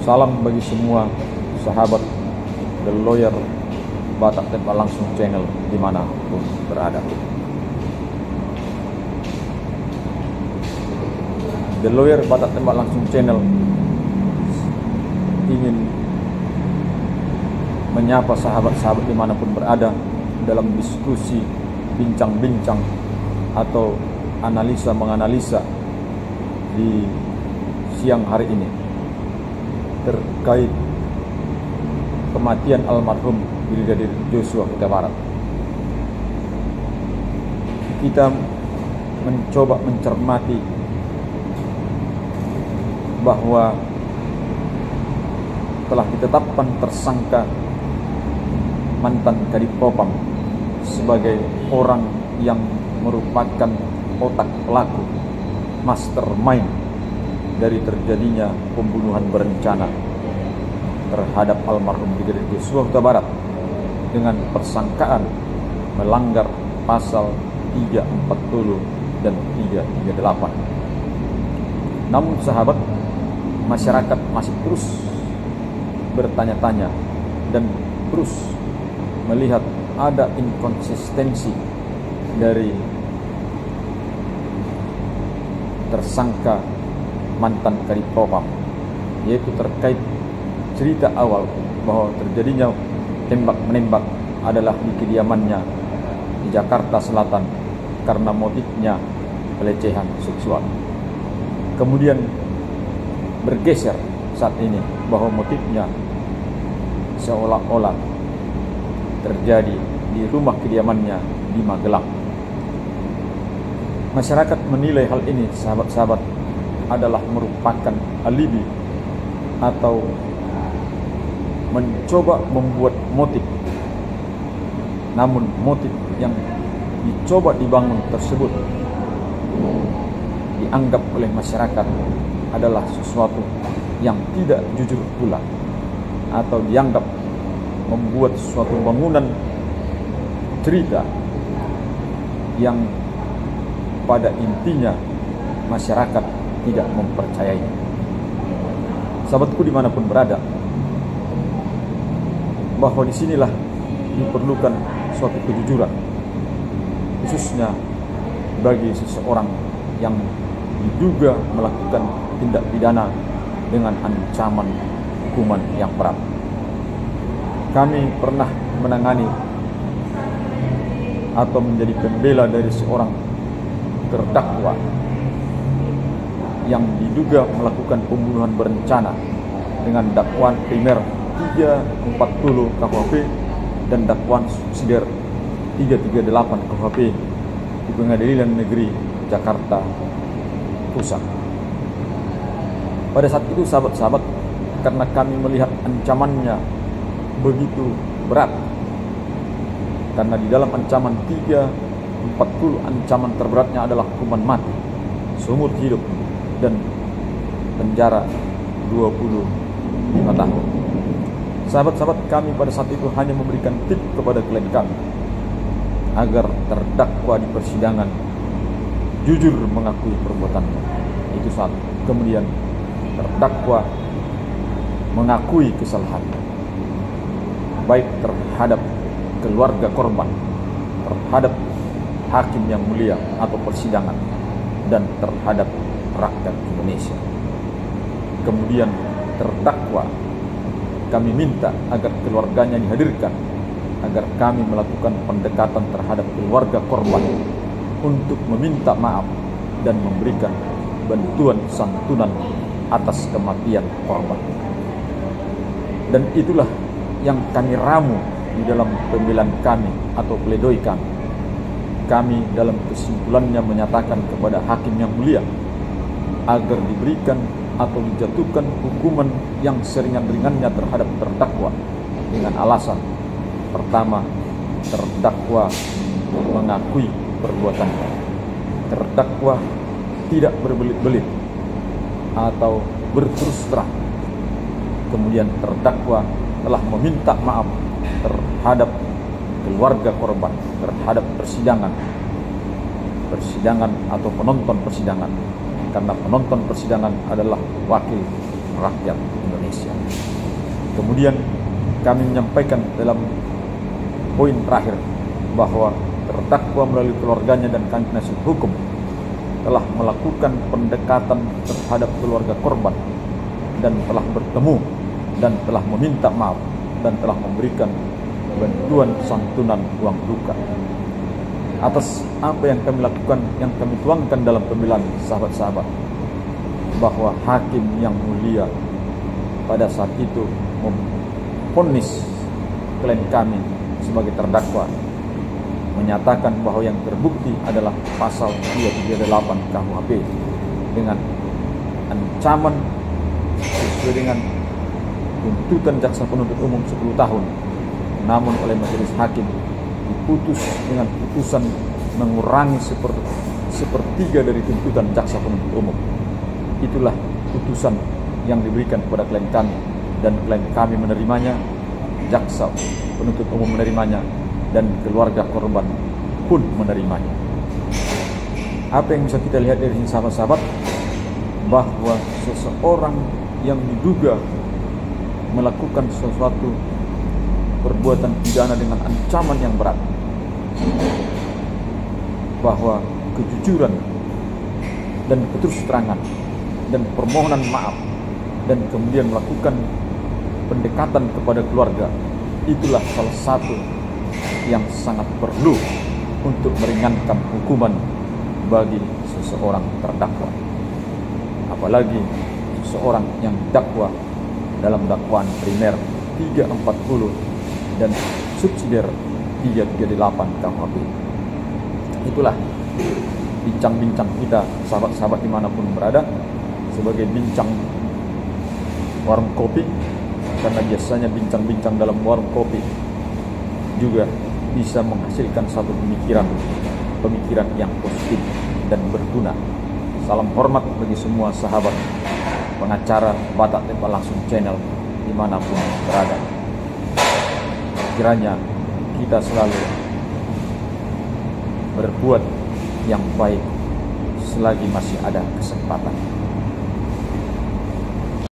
Salam bagi semua sahabat The Lawyer Batak Tembak Langsung Channel dimanapun berada. The Lawyer Batak Tembak Langsung Channel ingin menyapa sahabat-sahabat dimanapun berada dalam diskusi, bincang-bincang atau analisa-menganalisa di siang hari ini terkait kematian almarhum Brigadir Joshua Huta Barat. Kita mencoba mencermati bahwa telah ditetapkan tersangka mantan Kadif Propam sebagai orang yang merupakan otak pelaku, mastermind dari terjadinya pembunuhan berencana terhadap almarhum Brigadir Joshua Huta Barat dengan persangkaan melanggar pasal 340 dan 338. Namun sahabat, masyarakat masih terus bertanya-tanya dan terus melihat ada inkonsistensi dari tersangka mantan Kadif Propam, yaitu terkait cerita awal bahwa terjadinya tembak-menembak adalah di kediamannya di Jakarta Selatan karena motifnya pelecehan seksual. Kemudian bergeser saat ini bahwa motifnya seolah-olah terjadi di rumah kediamannya di Magelang. Masyarakat menilai hal ini, sahabat-sahabat, adalah merupakan alibi atau mencoba membuat motif. Namun motif yang dicoba dibangun tersebut dianggap oleh masyarakat adalah sesuatu yang tidak jujur pula, atau dianggap membuat suatu bangunan cerita yang pada intinya masyarakat tidak mempercayainya. Sahabatku dimanapun berada, bahwa disinilah diperlukan suatu kejujuran, khususnya bagi seseorang yang diduga melakukan tindak pidana dengan ancaman hukuman yang berat. Kami pernah menangani atau menjadi pembela dari seorang terdakwa yang diduga melakukan pembunuhan berencana dengan dakwaan primer 340 KUHP dan dakwaan subsidiar 338 KUHP di Pengadilan Negeri Jakarta Pusat. Pada saat itu sahabat-sahabat, karena kami melihat ancamannya begitu berat, karena di dalam ancaman 340 ancaman terberatnya adalah hukuman mati, seumur hidup, dan penjara 25 tahun. Sahabat-sahabat, kami pada saat itu hanya memberikan tip kepada klien kami agar terdakwa di persidangan jujur mengakui perbuatannya. Itu satu. Kemudian terdakwa mengakui kesalahannya, baik terhadap keluarga korban, terhadap hakim yang mulia atau persidangan, dan terhadap rakyat Indonesia. Kemudian terdakwa kami minta agar keluarganya dihadirkan, agar kami melakukan pendekatan terhadap keluarga korban untuk meminta maaf dan memberikan bantuan santunan atas kematian korban. Dan itulah yang kami ramu di dalam pembelaan kami atau pledoi kami. Kami dalam kesimpulannya menyatakan kepada hakim yang mulia agar diberikan atau dijatuhkan hukuman yang seringan-ringannya terhadap terdakwa dengan alasan: pertama, terdakwa mengakui perbuatannya, terdakwa tidak berbelit-belit atau berterus terang, kemudian terdakwa telah meminta maaf terhadap keluarga korban, terhadap persidangan atau penonton persidangan, karena penonton persidangan adalah wakil rakyat Indonesia. Kemudian kami menyampaikan dalam poin terakhir bahwa terdakwa melalui keluarganya dan kami penasihat hukum telah melakukan pendekatan terhadap keluarga korban dan telah bertemu dan telah meminta maaf dan telah memberikan bantuan santunan uang duka atas apa yang kami lakukan, yang kami tuangkan dalam pembelaan sahabat-sahabat, bahwa hakim yang mulia pada saat itu memvonis klien kami sebagai terdakwa, menyatakan bahwa yang terbukti adalah pasal 238 KUHP dengan ancaman sesuai dengan tuntutan jaksa penuntut umum 10 tahun, namun oleh majelis hakim diputus dengan putusan mengurangi sepertiga dari tuntutan jaksa penuntut umum. Itulah putusan yang diberikan kepada klien kami, dan klien kami menerimanya, jaksa penuntut umum menerimanya, dan keluarga korban pun menerimanya. Apa yang bisa kita lihat dari sini sahabat-sahabat, bahwa seseorang yang diduga melakukan sesuatu perbuatan pidana dengan ancaman yang berat, bahwa kejujuran dan keterus-terangan dan permohonan maaf dan kemudian melakukan pendekatan kepada keluarga, itulah salah satu yang sangat perlu untuk meringankan hukuman bagi seseorang terdakwa, apalagi seseorang yang didakwa dalam dakwaan primer 340 dan subsidiar 338 KUHP. Itulah bincang-bincang kita sahabat-sahabat dimanapun berada, sebagai bincang warung kopi, karena biasanya bincang-bincang dalam warung kopi juga bisa menghasilkan satu pemikiran yang positif dan berguna. Salam hormat bagi semua sahabat pengacara Batak Tembak Langsung Channel dimanapun berada. Kiranya kita selalu berbuat yang baik selagi masih ada kesempatan.